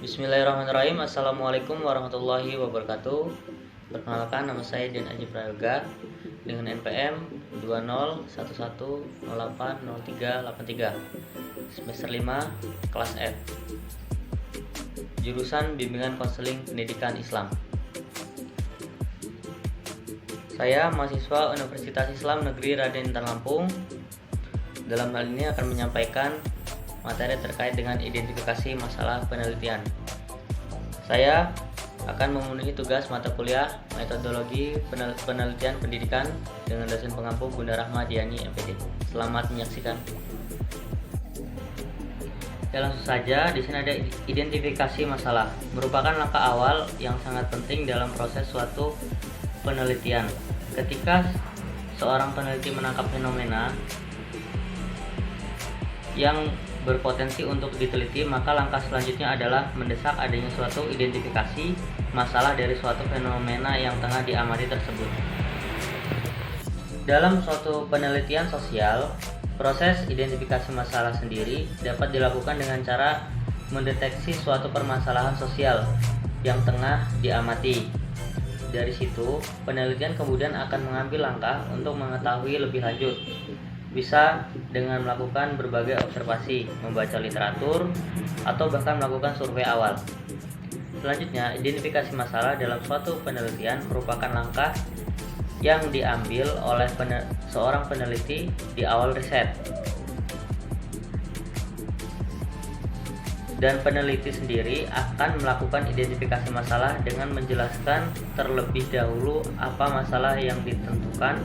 Bismillahirrahmanirrahim. Assalamualaikum warahmatullahi wabarakatuh. Perkenalkan, nama saya Dian Aji Prayoga dengan NPM 2011080383, semester 5, kelas F, jurusan Bimbingan Konseling Pendidikan Islam. Saya mahasiswa Universitas Islam Negeri Raden Intan Lampung. Dalam hal ini akan menyampaikan materi terkait dengan identifikasi masalah penelitian. Saya akan memenuhi tugas mata kuliah metodologi penelitian pendidikan dengan dosen pengampu Bunda Rahma Diani MPD. Selamat menyaksikan. Ya, langsung saja. Di sini ada identifikasi masalah, merupakan langkah awal yang sangat penting dalam proses suatu penelitian. Ketika seorang peneliti menangkap fenomena yang berpotensi untuk diteliti, maka langkah selanjutnya adalah mendesak adanya suatu identifikasi masalah dari suatu fenomena yang tengah diamati tersebut. Dalam suatu penelitian sosial, proses identifikasi masalah sendiri dapat dilakukan dengan cara mendeteksi suatu permasalahan sosial yang tengah diamati. Dari situ, penelitian kemudian akan mengambil langkah untuk mengetahui lebih lanjut. Bisa dengan melakukan berbagai observasi, membaca literatur, atau bahkan melakukan survei awal. Selanjutnya, identifikasi masalah dalam suatu penelitian merupakan langkah yang diambil oleh seorang peneliti di awal riset. Dan peneliti sendiri akan melakukan identifikasi masalah dengan menjelaskan terlebih dahulu apa masalah yang ditentukan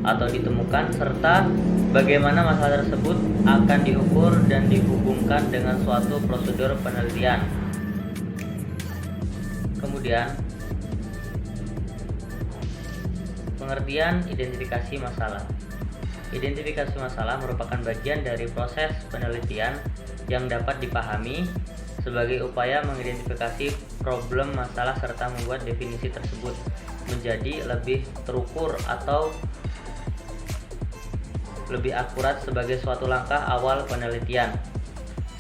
atau ditemukan, serta bagaimana masalah tersebut akan diukur dan dihubungkan dengan suatu prosedur penelitian. Kemudian, pengertian identifikasi masalah. Identifikasi masalah merupakan bagian dari proses penelitian yang dapat dipahami sebagai upaya mengidentifikasi problem masalah serta membuat definisi tersebut menjadi lebih terukur atau lebih akurat sebagai suatu langkah awal penelitian.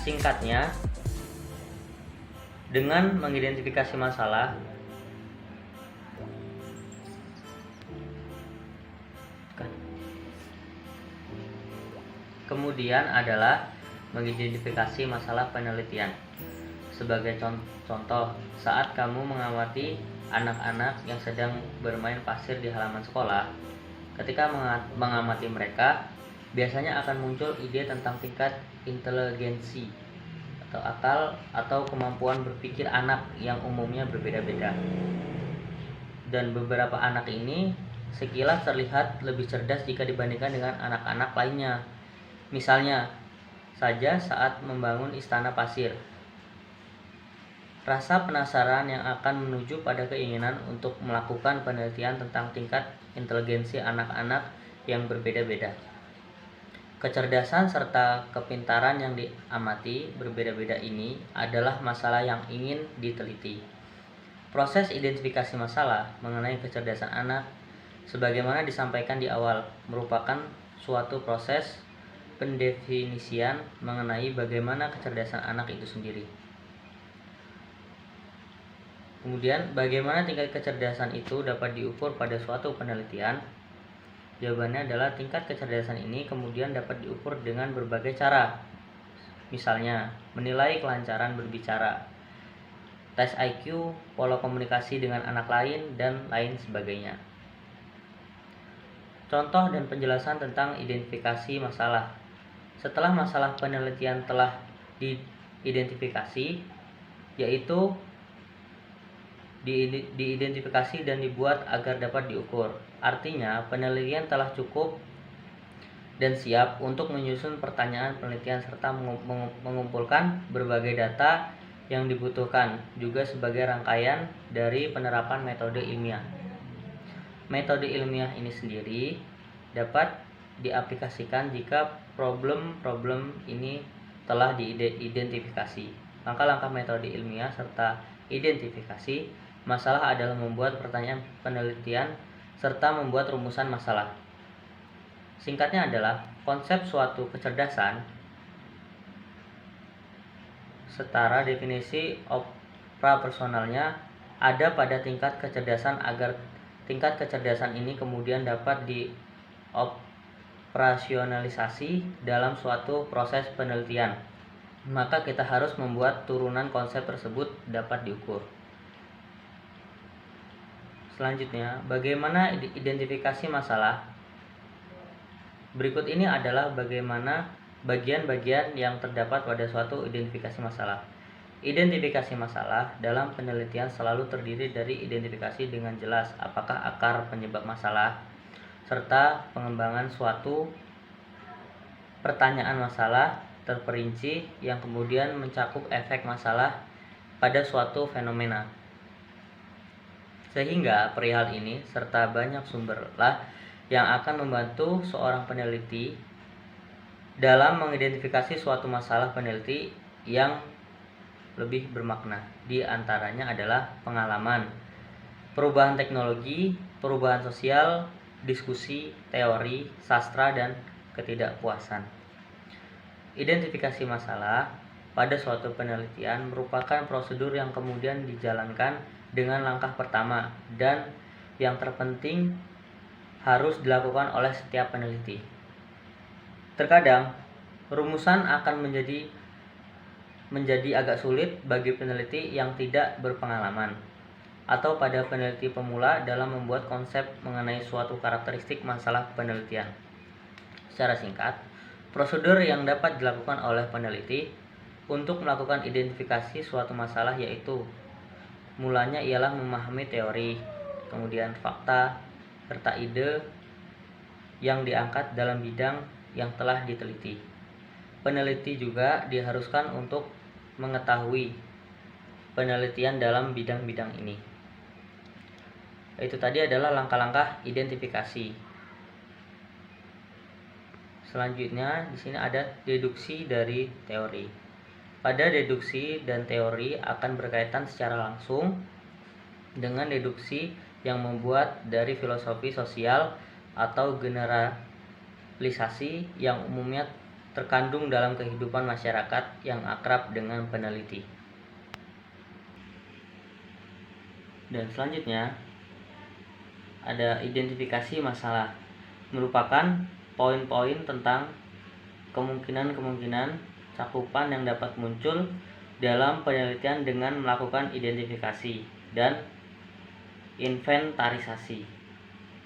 Singkatnya, dengan mengidentifikasi masalah, kemudian adalah mengidentifikasi masalah penelitian. Sebagai contoh, saat kamu mengamati anak-anak yang sedang bermain pasir di halaman sekolah, ketika mengamati mereka, biasanya akan muncul ide tentang tingkat inteligensi atau akal atau kemampuan berpikir anak yang umumnya berbeda-beda. Dan beberapa anak ini sekilas terlihat lebih cerdas jika dibandingkan dengan anak-anak lainnya. Misalnya saja saat membangun istana pasir. Rasa penasaran yang akan menuju pada keinginan untuk melakukan penelitian tentang tingkat inteligensi anak-anak yang berbeda-beda. Kecerdasan serta kepintaran yang diamati berbeda-beda ini adalah masalah yang ingin diteliti. Proses identifikasi masalah mengenai kecerdasan anak, sebagaimana disampaikan di awal, merupakan suatu proses pendefinisian mengenai bagaimana kecerdasan anak itu sendiri. Kemudian, bagaimana tingkat kecerdasan itu dapat diukur pada suatu penelitian? Jawabannya adalah tingkat kecerdasan ini kemudian dapat diukur dengan berbagai cara. Misalnya, menilai kelancaran berbicara, tes IQ, pola komunikasi dengan anak lain, dan lain sebagainya. Contoh dan penjelasan tentang identifikasi masalah. Setelah masalah penelitian telah diidentifikasi, yaitu diidentifikasi dan dibuat agar dapat diukur. Artinya, penelitian telah cukup dan siap untuk menyusun pertanyaan penelitian serta mengumpulkan berbagai data yang dibutuhkan, juga sebagai rangkaian dari penerapan metode ilmiah. Metode ilmiah ini sendiri dapat diaplikasikan jika problem-problem ini telah diidentifikasi. Langkah-langkah metode ilmiah serta identifikasi masalah adalah membuat pertanyaan penelitian serta membuat rumusan masalah. Singkatnya adalah konsep suatu kecerdasan setara definisi operasionalnya ada pada tingkat kecerdasan agar tingkat kecerdasan ini kemudian dapat dioperasionalisasi dalam suatu proses penelitian. Maka kita harus membuat turunan konsep tersebut dapat diukur. Selanjutnya, bagaimana identifikasi masalah? Berikut ini adalah bagaimana bagian-bagian yang terdapat pada suatu identifikasi masalah. Identifikasi masalah dalam penelitian selalu terdiri dari identifikasi dengan jelas apakah akar penyebab masalah, serta pengembangan suatu pertanyaan masalah terperinci yang kemudian mencakup efek masalah pada suatu fenomena. Sehingga perihal ini serta banyak sumberlah yang akan membantu seorang peneliti dalam mengidentifikasi suatu masalah peneliti yang lebih bermakna. Di antaranya adalah pengalaman, perubahan teknologi, perubahan sosial, diskusi, teori, sastra, dan ketidakpuasan. Identifikasi masalah pada suatu penelitian merupakan prosedur yang kemudian dijalankan dengan langkah pertama dan yang terpenting harus dilakukan oleh setiap peneliti. Terkadang rumusan akan menjadi agak sulit bagi peneliti yang tidak berpengalaman atau pada peneliti pemula dalam membuat konsep mengenai suatu karakteristik masalah penelitian. Secara singkat, prosedur yang dapat dilakukan oleh peneliti untuk melakukan identifikasi suatu masalah yaitu mulanya ialah memahami teori, kemudian fakta, serta ide yang diangkat dalam bidang yang telah diteliti. Peneliti juga diharuskan untuk mengetahui penelitian dalam bidang-bidang ini. Itu tadi adalah langkah-langkah identifikasi. Selanjutnya di sini ada deduksi dari teori. Pada deduksi dan teori akan berkaitan secara langsung dengan deduksi yang membuat dari filosofi sosial atau generalisasi yang umumnya terkandung dalam kehidupan masyarakat yang akrab dengan peneliti. Dan selanjutnya ada identifikasi masalah, merupakan poin-poin tentang kemungkinan-kemungkinan cakupan yang dapat muncul dalam penelitian dengan melakukan identifikasi dan inventarisasi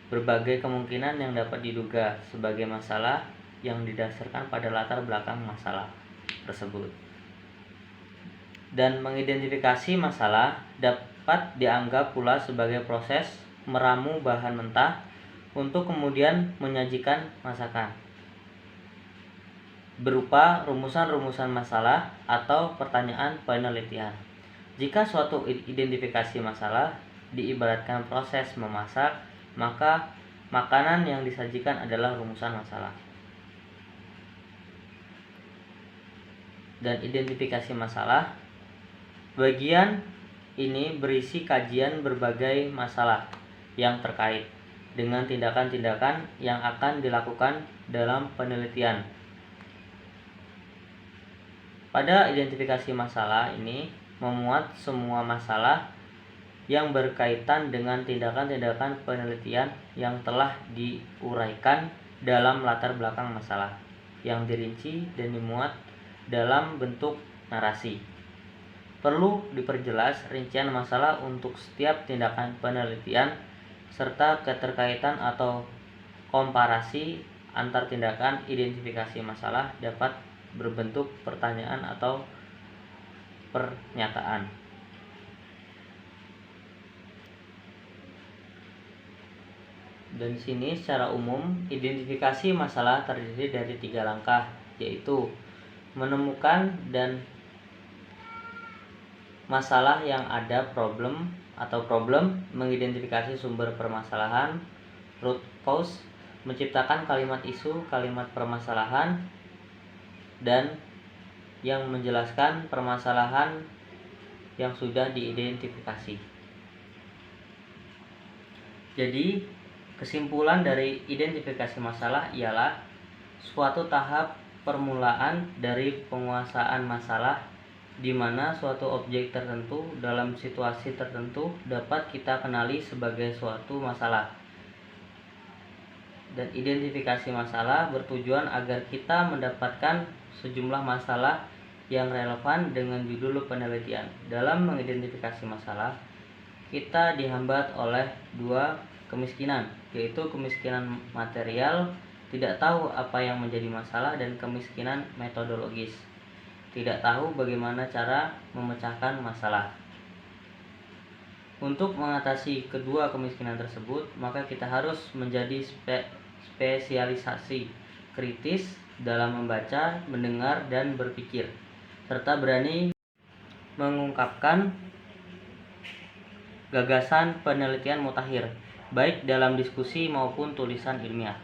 berbagai kemungkinan yang dapat diduga sebagai masalah yang didasarkan pada latar belakang masalah tersebut. Dan mengidentifikasi masalah dapat dianggap pula sebagai proses meramu bahan mentah untuk kemudian menyajikan masakan berupa rumusan-rumusan masalah atau pertanyaan penelitian. Jika suatu identifikasi masalah diibaratkan proses memasak, maka makanan yang disajikan adalah rumusan masalah. Dan identifikasi masalah, bagian ini berisi kajian berbagai masalah yang terkait dengan tindakan-tindakan yang akan dilakukan dalam penelitian. Pada identifikasi masalah ini memuat semua masalah yang berkaitan dengan tindakan-tindakan penelitian yang telah diuraikan dalam latar belakang masalah yang dirinci dan dimuat dalam bentuk narasi. Perlu diperjelas rincian masalah untuk setiap tindakan penelitian serta keterkaitan atau komparasi antar tindakan identifikasi masalah dapat berbentuk pertanyaan atau pernyataan. Dan di sini secara umum identifikasi masalah terdiri dari 3 langkah, yaitu menemukan dan masalah yang ada problem, mengidentifikasi sumber permasalahan, root cause, menciptakan kalimat isu, kalimat permasalahan, dan yang menjelaskan permasalahan yang sudah diidentifikasi. Jadi, kesimpulan dari identifikasi masalah ialah suatu tahap permulaan dari penguasaan masalah di mana suatu objek tertentu dalam situasi tertentu dapat kita kenali sebagai suatu masalah. Dan identifikasi masalah bertujuan agar kita mendapatkan sejumlah masalah yang relevan dengan judul penelitian. Dalam mengidentifikasi masalah, kita dihambat oleh dua kemiskinan, yaitu kemiskinan material, tidak tahu apa yang menjadi masalah, dan kemiskinan metodologis, tidak tahu bagaimana cara memecahkan masalah. Untuk mengatasi kedua kemiskinan tersebut, maka kita harus menjadi spesialisasi kritis dalam membaca, mendengar, dan berpikir, serta berani mengungkapkan gagasan penelitian mutakhir, baik dalam diskusi maupun tulisan ilmiah.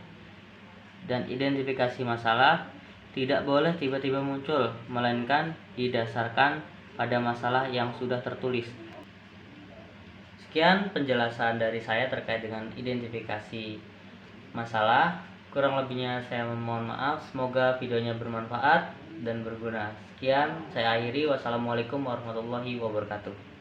Dan identifikasi masalah tidak boleh tiba-tiba muncul, melainkan didasarkan pada masalah yang sudah tertulis. Sekian penjelasan dari saya terkait dengan identifikasi masalah. Kurang lebihnya saya mohon maaf. Semoga videonya bermanfaat dan berguna. Sekian, saya akhiri. Wassalamualaikum warahmatullahi wabarakatuh.